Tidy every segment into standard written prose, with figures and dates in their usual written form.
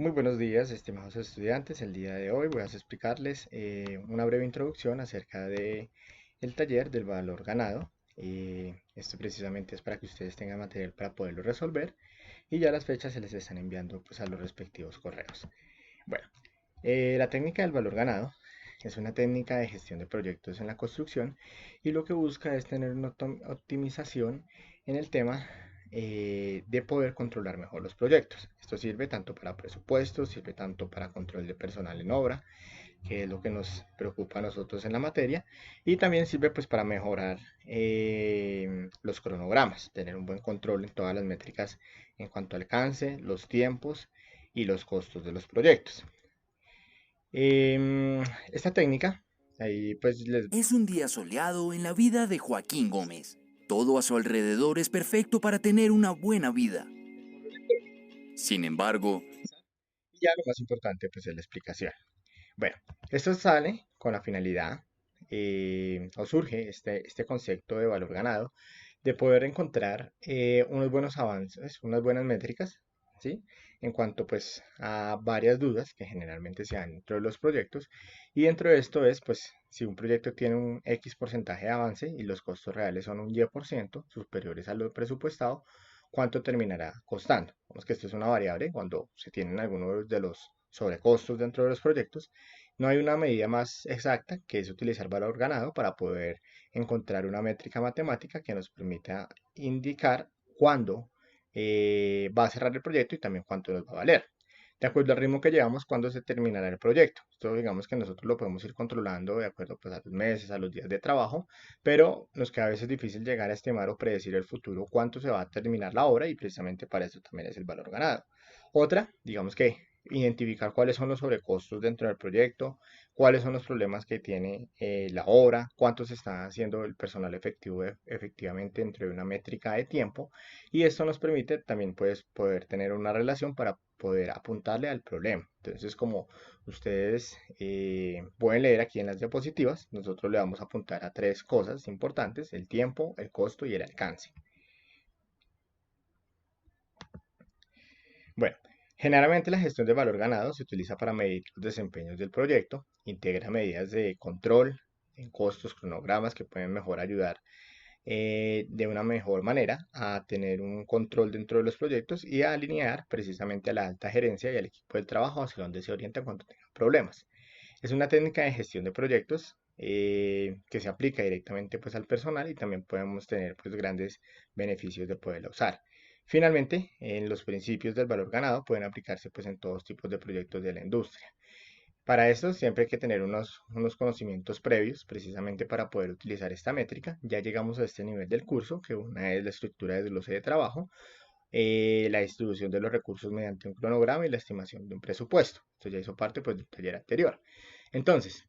Muy buenos días, estimados estudiantes. El día de hoy voy a explicarles una breve introducción acerca de el taller del valor ganado. Esto precisamente es para que ustedes tengan material para poderlo resolver y ya las fechas se les están enviando pues, a los respectivos correos. Bueno, la técnica del valor ganado es una técnica de gestión de proyectos en la construcción y lo que busca es tener una optimización en el tema de poder controlar mejor los proyectos. Esto sirve tanto para presupuestos, sirve tanto para control de personal en obra, que es lo que nos preocupa a nosotros en la materia, y también sirve pues para mejorar los cronogramas, tener un buen control en todas las métricas en cuanto al alcance, los tiempos y los costos de los proyectos. Em, esta técnica, ahí pues les... Es un día soleado en la vida de Joaquín Gómez. Todo a su alrededor es perfecto para tener una buena vida. Sin embargo, Y ya lo más importante pues es la explicación. Bueno, esto sale con la finalidad, o surge este concepto de valor ganado, de poder encontrar unos buenos avances, unas buenas métricas, ¿sí? En cuanto pues a varias dudas que generalmente se dan dentro de los proyectos. Y dentro de esto es pues si un proyecto tiene un X porcentaje de avance y los costos reales son un Y% superiores a lo presupuestado, ¿cuánto terminará costando? Vemos que esto es una variable cuando se tienen algunos de los sobrecostos dentro de los proyectos. No hay una medida más exacta que es utilizar valor ganado para poder encontrar una métrica matemática que nos permita indicar cuándo va a cerrar el proyecto y también cuánto nos va a valer. De acuerdo al ritmo que llevamos, cuándo se terminará el proyecto. Esto digamos que nosotros lo podemos ir controlando de acuerdo pues, a los meses, a los días de trabajo, pero nos queda a veces difícil llegar a estimar o predecir el futuro cuánto se va a terminar la obra y precisamente para eso también es el valor ganado. Otra, digamos que identificar cuáles son los sobrecostos dentro del proyecto, cuáles son los problemas que tiene la obra, cuánto se está haciendo el personal efectivo efectivamente dentro de una métrica de tiempo y esto nos permite también pues, poder tener una relación para poder apuntarle al problema. Entonces, como ustedes pueden leer aquí en las diapositivas, nosotros le vamos a apuntar a tres cosas importantes: el tiempo, el costo y el alcance. Bueno, generalmente la gestión de valor ganado se utiliza para medir los desempeños del proyecto, integra medidas de control en costos, cronogramas que pueden mejor ayudar de una mejor manera a tener un control dentro de los proyectos y a alinear precisamente a la alta gerencia y al equipo de trabajo hacia donde se orienta cuando tengan problemas. Es una técnica de gestión de proyectos que se aplica directamente pues, al personal y también podemos tener pues, grandes beneficios de poderla usar. Finalmente, en los principios del valor ganado pueden aplicarse pues, en todos tipos de proyectos de la industria. Para esto siempre hay que tener unos conocimientos previos, precisamente para poder utilizar esta métrica. Ya llegamos a este nivel del curso, que una es la estructura de desglose de trabajo, la distribución de los recursos mediante un cronograma y la estimación de un presupuesto. Esto ya hizo parte pues, del taller anterior. Entonces,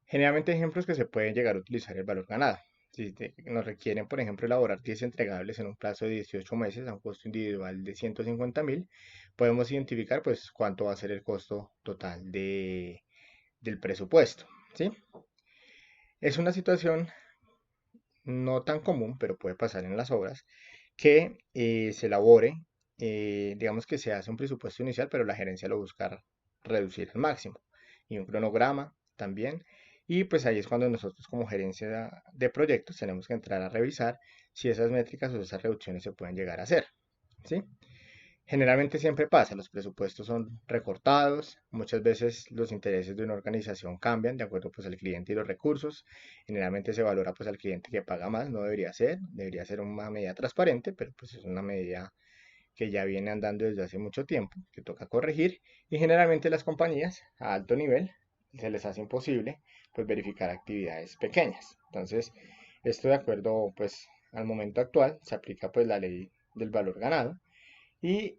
generalmente ejemplos que se pueden llegar a utilizar el valor ganado. Si nos requieren, por ejemplo, elaborar 10 entregables en un plazo de 18 meses a un costo individual de 150.000, podemos identificar pues cuánto va a ser el costo total del presupuesto, ¿sí? Es una situación no tan común, pero puede pasar en las obras, que se elabore, digamos que se hace un presupuesto inicial, pero la gerencia lo busca reducir al máximo, y un cronograma también, y pues ahí es cuando nosotros como gerencia de proyectos tenemos que entrar a revisar si esas métricas o esas reducciones se pueden llegar a hacer, ¿sí? Generalmente siempre pasa, los presupuestos son recortados, muchas veces los intereses de una organización cambian de acuerdo pues al cliente y los recursos. Generalmente se valora pues al cliente que paga más, no debería ser una medida transparente, pero pues es una medida que ya viene andando desde hace mucho tiempo, que toca corregir y generalmente las compañías a alto nivel se les hace imposible pues verificar actividades pequeñas. Entonces, esto de acuerdo pues al momento actual se aplica pues la ley del valor ganado y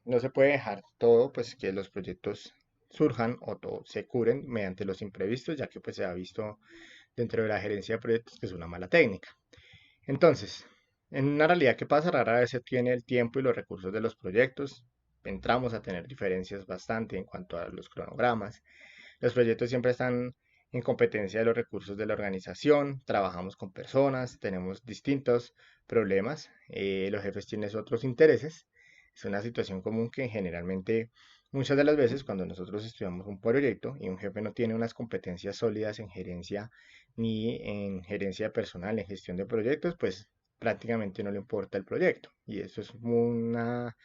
no se puede dejar todo, pues que los proyectos surjan o todo se curen mediante los imprevistos, ya que pues se ha visto dentro de la gerencia de proyectos que es una mala técnica. Entonces, en una realidad que pasa, rara vez se tiene el tiempo y los recursos de los proyectos. Entramos a tener diferencias bastante en cuanto a los cronogramas. Los proyectos siempre están en competencia de los recursos de la organización, trabajamos con personas, tenemos distintos problemas, los jefes tienen otros intereses, Es una situación común que generalmente muchas de las veces cuando nosotros estudiamos un proyecto y un jefe no tiene unas competencias sólidas en gerencia ni en gerencia personal, en gestión de proyectos, pues prácticamente no le importa el proyecto. Y eso es una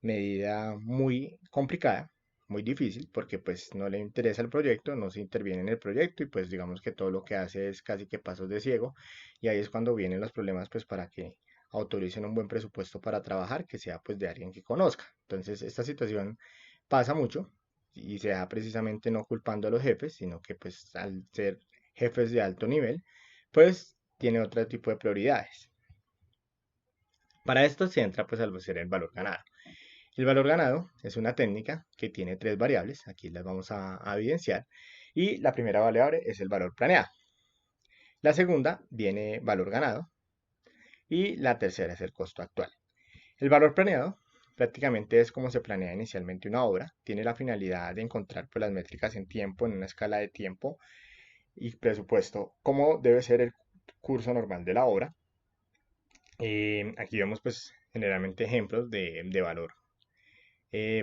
medida muy complicada, muy difícil, porque pues no le interesa el proyecto, no se interviene en el proyecto y pues digamos que todo lo que hace es casi que pasos de ciego y ahí es cuando vienen los problemas pues para que autoricen un buen presupuesto para trabajar, que sea pues de alguien que conozca. Entonces esta situación pasa mucho y se da precisamente no culpando a los jefes, sino que pues al ser jefes de alto nivel, pues tiene otro tipo de prioridades. Para esto se entra pues al ser el valor ganado. El valor ganado es una técnica que tiene tres variables, aquí las vamos a evidenciar, y la primera variable es el valor planeado. La segunda viene valor ganado y la tercera es el costo actual. El valor planeado prácticamente es como se planea inicialmente una obra, tiene la finalidad de encontrar pues, las métricas en tiempo, en una escala de tiempo y presupuesto, cómo debe ser el curso normal de la obra. Aquí vemos pues generalmente ejemplos de valor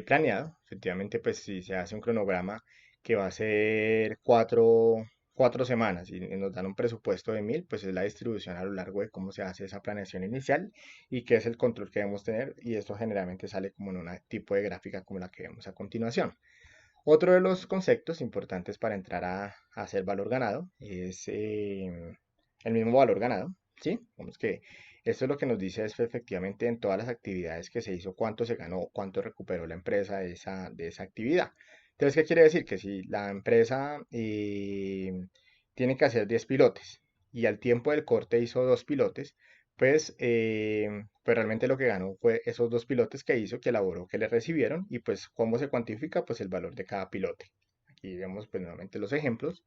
planeado. Efectivamente, pues si se hace un cronograma que va a ser cuatro semanas y nos dan un presupuesto de 1000, pues es la distribución a lo largo de cómo se hace esa planeación inicial y qué es el control que debemos tener y esto generalmente sale como en un tipo de gráfica como la que vemos a continuación. Otro de los conceptos importantes para entrar a hacer valor ganado es el mismo valor ganado, ¿sí? Vamos que esto es lo que nos dice es que efectivamente en todas las actividades que se hizo, cuánto se ganó, cuánto recuperó la empresa de esa actividad. Entonces, ¿qué quiere decir? Que si la empresa tiene que hacer 10 pilotes y al tiempo del corte hizo 2 pilotes, pues realmente lo que ganó fue esos 2 pilotes que hizo, que elaboró, que le recibieron y pues cómo se cuantifica pues el valor de cada pilote. Aquí vemos pues nuevamente los ejemplos.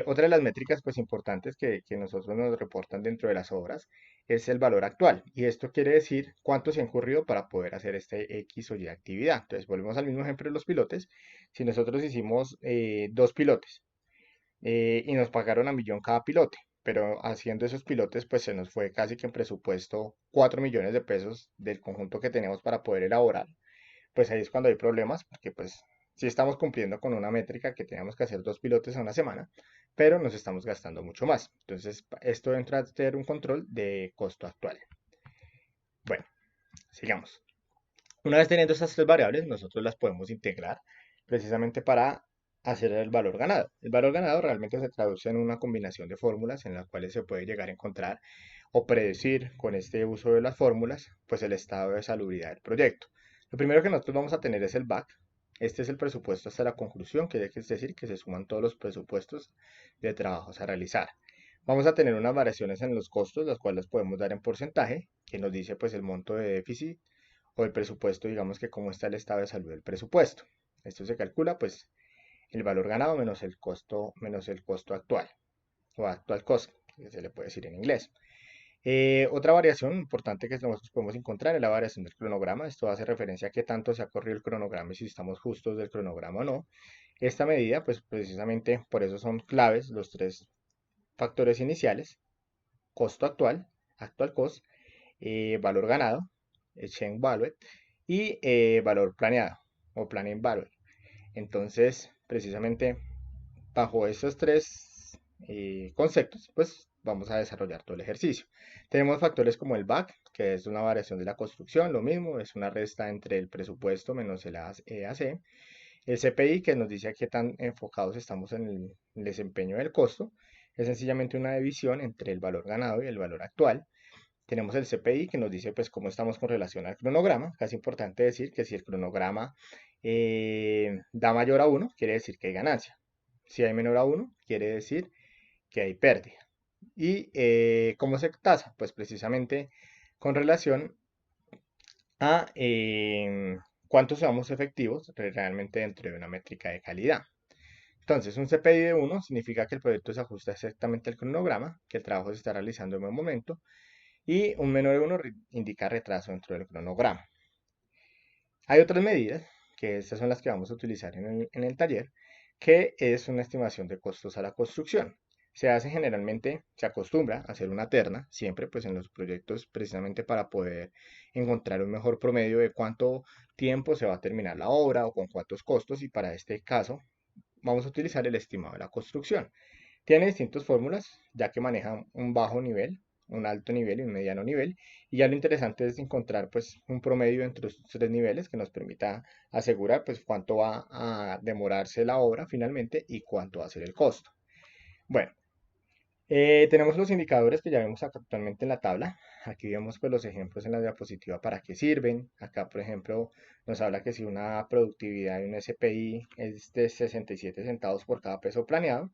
Otra de las métricas pues importantes que nosotros nos reportan dentro de las obras es el valor actual y esto quiere decir cuánto se ha incurrido para poder hacer este X o Y actividad. Entonces volvemos al mismo ejemplo de los pilotes. Si nosotros hicimos 2 pilotes y nos pagaron a millón cada pilote, pero haciendo esos pilotes pues se nos fue casi que en presupuesto 4 millones de pesos del conjunto que tenemos para poder elaborar, pues ahí es cuando hay problemas, porque pues sí estamos cumpliendo con una métrica que teníamos que hacer 2 pilotes a una semana, pero nos estamos gastando mucho más. Entonces, esto entra a ser un control de costo actual. Bueno, sigamos. Una vez teniendo estas tres variables, nosotros las podemos integrar precisamente para hacer el valor ganado. El valor ganado realmente se traduce en una combinación de fórmulas en las cuales se puede llegar a encontrar o predecir con este uso de las fórmulas, pues el estado de salubridad del proyecto. Lo primero que nosotros vamos a tener es el back. Este es el presupuesto hasta la conclusión, que es decir, que se suman todos los presupuestos de trabajos a realizar. Vamos a tener unas variaciones en los costos, las cuales podemos dar en porcentaje, que nos dice pues el monto de déficit o el presupuesto, digamos que cómo está el estado de salud del presupuesto. Esto se calcula pues el valor ganado menos el costo actual o actual cost, que se le puede decir en inglés. Otra variación importante que nosotros podemos encontrar es la variación del cronograma. Esto hace referencia a qué tanto se ha corrido el cronograma y si estamos justos del cronograma o no. Esta medida, pues precisamente por eso son claves los tres factores iniciales: costo actual, actual cost, valor ganado, exchange value, y valor planeado o planning value. Entonces, precisamente bajo estos tres conceptos, pues vamos a desarrollar todo el ejercicio. Tenemos factores como el back, que es una variación de la construcción, lo mismo, es una resta entre el presupuesto menos el EAC. El CPI, que nos dice qué tan enfocados estamos en el desempeño del costo, es sencillamente una división entre el valor ganado y el valor actual. Tenemos el CPI que nos dice pues cómo estamos con relación al cronograma. Es importante decir que si el cronograma da mayor a 1, quiere decir que hay ganancia. Si hay menor a 1, quiere decir que hay pérdida. ¿Y cómo se tasa? Pues precisamente con relación a cuántos somos efectivos realmente dentro de una métrica de calidad. Entonces, un CPI de 1 significa que el proyecto se ajusta exactamente al cronograma, que el trabajo se está realizando en buen momento, y un menor de 1 indica retraso dentro del cronograma. Hay otras medidas, que estas son las que vamos a utilizar en el taller, que es una estimación de costos a la construcción. Se hace generalmente, se acostumbra a hacer una terna, siempre pues en los proyectos precisamente para poder encontrar un mejor promedio de cuánto tiempo se va a terminar la obra o con cuántos costos y para este caso vamos a utilizar el estimado de la construcción. Tiene distintas fórmulas ya que maneja un bajo nivel, un alto nivel y un mediano nivel y ya lo interesante es encontrar pues un promedio entre estos tres niveles que nos permita asegurar pues cuánto va a demorarse la obra finalmente y cuánto va a ser el costo. Bueno, tenemos los indicadores que ya vemos acá actualmente en la tabla. Aquí vemos pues los ejemplos en la diapositiva para qué sirven. Acá, por ejemplo, nos habla que si una productividad de un SPI es de 67 centavos por cada peso planeado,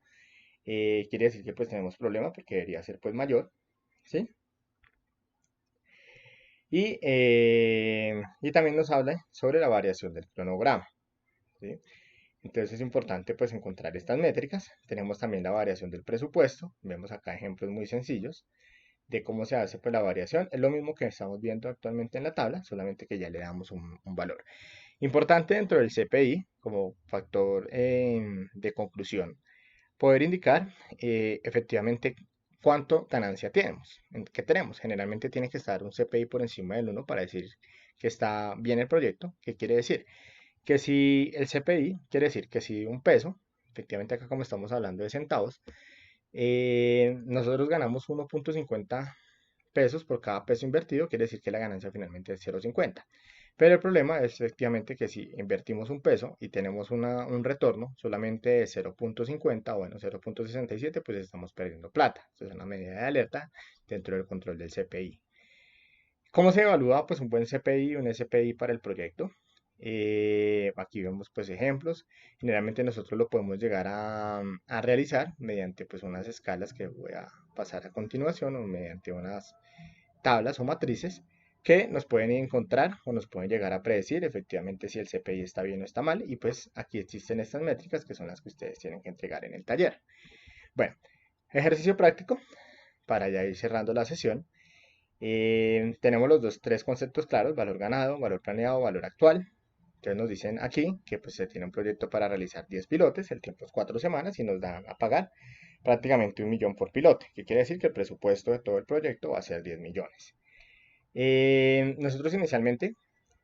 quiere decir que pues tenemos problema porque debería ser pues mayor, ¿sí? Y también nos habla sobre la variación del cronograma, ¿sí? Entonces es importante pues encontrar estas métricas. Tenemos también la variación del presupuesto. Vemos acá ejemplos muy sencillos de cómo se hace pues la variación. Es lo mismo que estamos viendo actualmente en la tabla, solamente que ya le damos un valor. Importante dentro del CPI como factor de conclusión, poder indicar efectivamente cuánto ganancia tenemos, que tenemos. Generalmente tiene que estar un CPI por encima del 1 para decir que está bien el proyecto. ¿Qué quiere decir? Que si el CPI quiere decir que si un peso, efectivamente acá como estamos hablando de centavos, nosotros ganamos 1.50 pesos por cada peso invertido, quiere decir que la ganancia finalmente es 0.50. Pero el problema es efectivamente que si invertimos un peso y tenemos un retorno solamente de 0.50 o bueno 0.67, pues estamos perdiendo plata. Esto es una medida de alerta dentro del control del CPI. ¿Cómo se evalúa pues un buen CPI, un SPI para el proyecto? Aquí vemos pues ejemplos. Generalmente nosotros lo podemos llegar a realizar mediante pues unas escalas que voy a pasar a continuación o mediante unas tablas o matrices que nos pueden encontrar o nos pueden llegar a predecir efectivamente si el CPI está bien o está mal. Y pues aquí existen estas métricas que son las que ustedes tienen que entregar en el taller. Bueno, ejercicio práctico para ya ir cerrando la sesión. Tenemos los tres conceptos claros, valor ganado, valor planeado, valor actual. Entonces nos dicen aquí que pues, se tiene un proyecto para realizar 10 pilotes, el tiempo es 4 semanas y nos dan a pagar prácticamente 1 millón por pilote, que quiere decir que el presupuesto de todo el proyecto va a ser 10 millones. Nosotros inicialmente,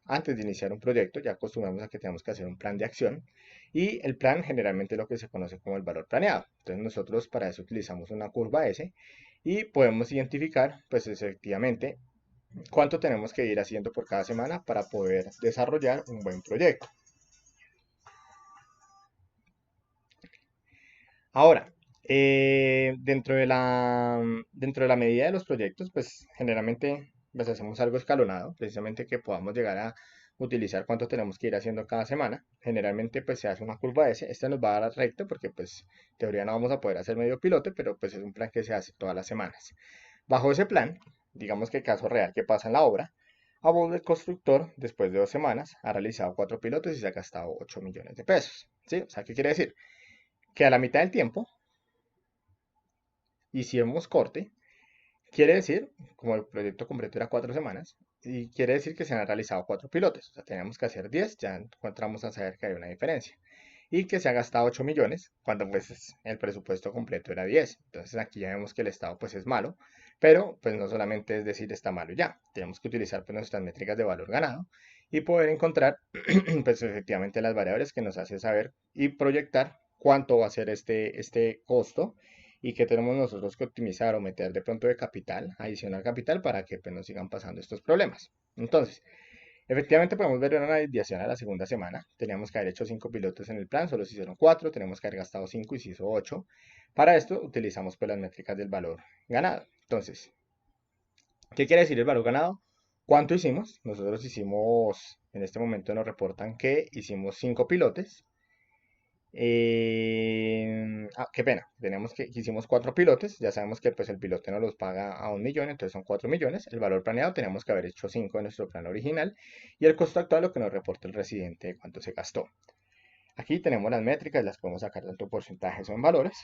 antes de iniciar un proyecto, ya acostumbramos a que tenemos que hacer un plan de acción y el plan generalmente es lo que se conoce como el valor planeado. Entonces nosotros para eso utilizamos una curva S y podemos identificar pues efectivamente cuánto tenemos que ir haciendo por cada semana para poder desarrollar un buen proyecto. Ahora, dentro de la medida de los proyectos, pues generalmente pues, hacemos algo escalonado, precisamente que podamos llegar a utilizar cuánto tenemos que ir haciendo cada semana. Generalmente pues se hace una curva S, esta nos va a dar recto porque pues en teoría no vamos a poder hacer medio pilote, pero pues es un plan que se hace todas las semanas. Bajo ese plan, digamos que caso real que pasa en la obra, Abold el constructor, después de 2 semanas, ha realizado 4 pilotos y se ha gastado 8 millones de pesos. ¿Sí? O sea, ¿qué quiere decir? Que a la mitad del tiempo hicimos corte, quiere decir, como el proyecto completo era 4 semanas, y quiere decir que se han realizado 4 pilotos. O sea, tenemos que hacer 10, ya encontramos a saber que hay una diferencia. Y que se ha gastado 8 millones, cuando pues el presupuesto completo era 10. Entonces aquí ya vemos que el Estado pues es malo, pero pues no solamente es decir está malo ya, tenemos que utilizar pues nuestras métricas de valor ganado y poder encontrar pues efectivamente las variables que nos hace saber y proyectar cuánto va a ser este costo y que tenemos nosotros que optimizar o meter de pronto de capital, adicional capital, para que pues, nos sigan pasando estos problemas. Entonces, efectivamente podemos ver una desviación a la segunda semana. Teníamos que haber hecho 5 pilotos en el plan, solo se hicieron 4, tenemos que haber gastado 5 y se hizo 8. Para esto utilizamos pues, las métricas del valor ganado. Entonces, ¿qué quiere decir el valor ganado? ¿Cuánto hicimos? Nosotros hicimos, en este momento nos reportan que hicimos 5 pilotes. Qué pena, tenemos que hicimos 4 pilotes, ya sabemos que pues el pilote nos los paga a 1 millón, entonces son 4 millones. El valor planeado tenemos que haber hecho 5 en nuestro plan original y el costo actual lo que nos reporta el residente de cuánto se gastó. Aquí tenemos las métricas, las podemos sacar tanto en porcentajes o en valores,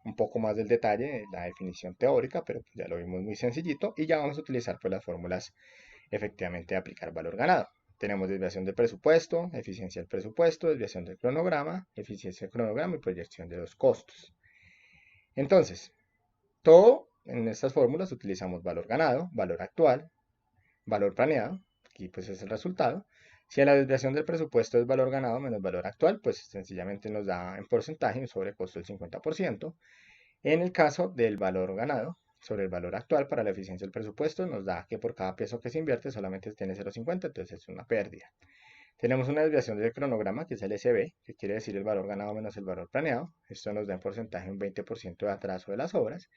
un poco más del detalle de la definición teórica, pero pues, ya lo vimos muy sencillito y ya vamos a utilizar pues las fórmulas efectivamente de aplicar valor ganado. Tenemos desviación del presupuesto, eficiencia del presupuesto, desviación del cronograma, eficiencia del cronograma y proyección de los costos. Entonces, Todo en estas fórmulas utilizamos valor ganado, valor actual, valor planeado, aquí pues es el resultado. Si la desviación del presupuesto es valor ganado menos valor actual, pues sencillamente nos da en porcentaje un sobrecosto del 50%. En el caso del valor ganado sobre el valor actual para la eficiencia del presupuesto, nos da que por cada peso que se invierte solamente tiene 0,50, entonces es una pérdida. Tenemos una desviación del cronograma, que es el SB, que quiere decir el valor ganado menos el valor planeado. Esto nos da en porcentaje un 20% de atraso de las obras.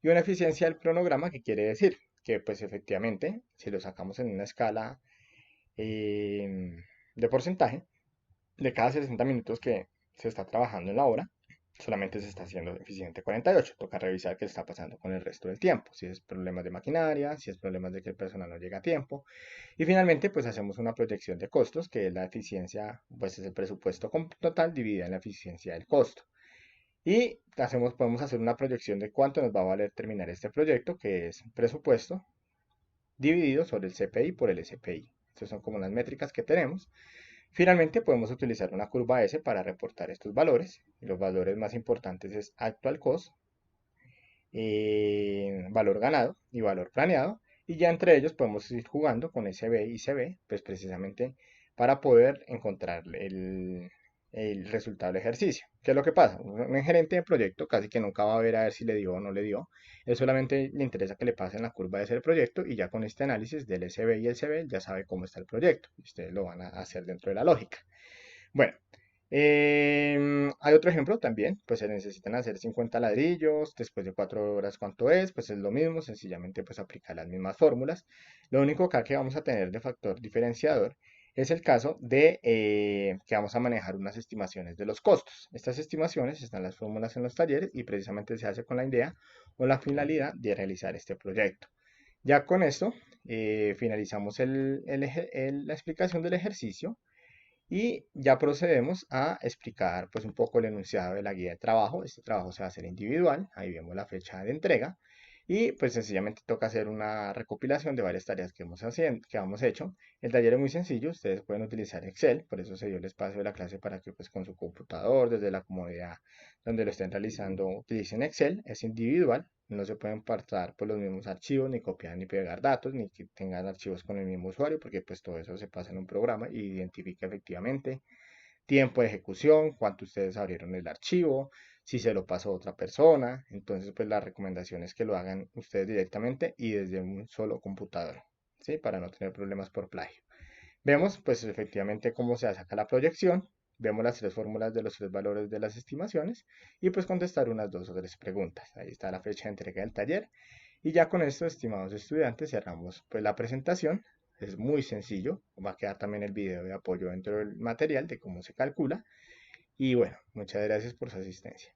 Y una eficiencia del cronograma, que quiere decir que pues efectivamente, si lo sacamos en una escala de porcentaje, de cada 60 minutos que se está trabajando en la obra, solamente se está haciendo eficiente 48. Toca revisar qué está pasando con el resto del tiempo, si es problemas de maquinaria, si es problemas de que el personal no llega a tiempo. Y finalmente, pues hacemos una proyección de costos, que es la eficiencia, pues es el presupuesto total dividida en la eficiencia del costo. Y podemos hacer una proyección de cuánto nos va a valer terminar este proyecto, que es presupuesto dividido sobre el CPI por el SPI. Estas son como las métricas que tenemos. Finalmente, podemos utilizar una curva S para reportar estos valores. Los valores más importantes es actual cost, valor ganado y valor planeado. Y ya entre ellos podemos ir jugando con SB y CB, pues precisamente para poder encontrar el resultado del ejercicio. ¿Qué es lo que pasa? Un gerente de proyecto casi que nunca va a ver si le dio o no le dio. Él solamente le interesa que le pasen la curva de ese proyecto y ya con este análisis del SB y el CB ya sabe cómo está el proyecto. Y ustedes lo van a hacer dentro de la lógica. Bueno, hay otro ejemplo también, pues se necesitan hacer 50 ladrillos, después de 4 horas, ¿cuánto es? Pues es lo mismo, sencillamente pues aplicar las mismas fórmulas. Lo único acá que vamos a tener de factor diferenciador es el caso de que vamos a manejar unas estimaciones de los costos. Estas estimaciones están las fórmulas en los talleres y precisamente se hace con la idea o la finalidad de realizar este proyecto. Ya con esto finalizamos la explicación del ejercicio. Y ya procedemos a explicar pues un poco el enunciado de la guía de trabajo. Este trabajo se va a hacer individual, ahí vemos la fecha de entrega y pues sencillamente toca hacer una recopilación de varias tareas que hemos hecho. El taller es muy sencillo, ustedes pueden utilizar Excel, por eso se dio el espacio de la clase para que pues con su computador, desde la comodidad donde lo estén realizando, utilicen Excel, es individual. No se pueden pasar por los mismos archivos, ni copiar ni pegar datos, ni que tengan archivos con el mismo usuario, porque pues todo eso se pasa en un programa y identifica efectivamente tiempo de ejecución, cuánto ustedes abrieron el archivo, si se lo pasó a otra persona. Entonces, pues la recomendación es que lo hagan ustedes directamente y desde un solo computador, ¿sí? Para no tener problemas por plagio. Vemos, pues efectivamente cómo se saca la proyección. Vemos las tres fórmulas de los tres valores de las estimaciones y pues contestar unas dos o tres preguntas. Ahí está la fecha de entrega del taller. Y ya con esto, estimados estudiantes, cerramos pues la presentación. Es muy sencillo. Va a quedar también el video de apoyo dentro del material de cómo se calcula. Y bueno, muchas gracias por su asistencia.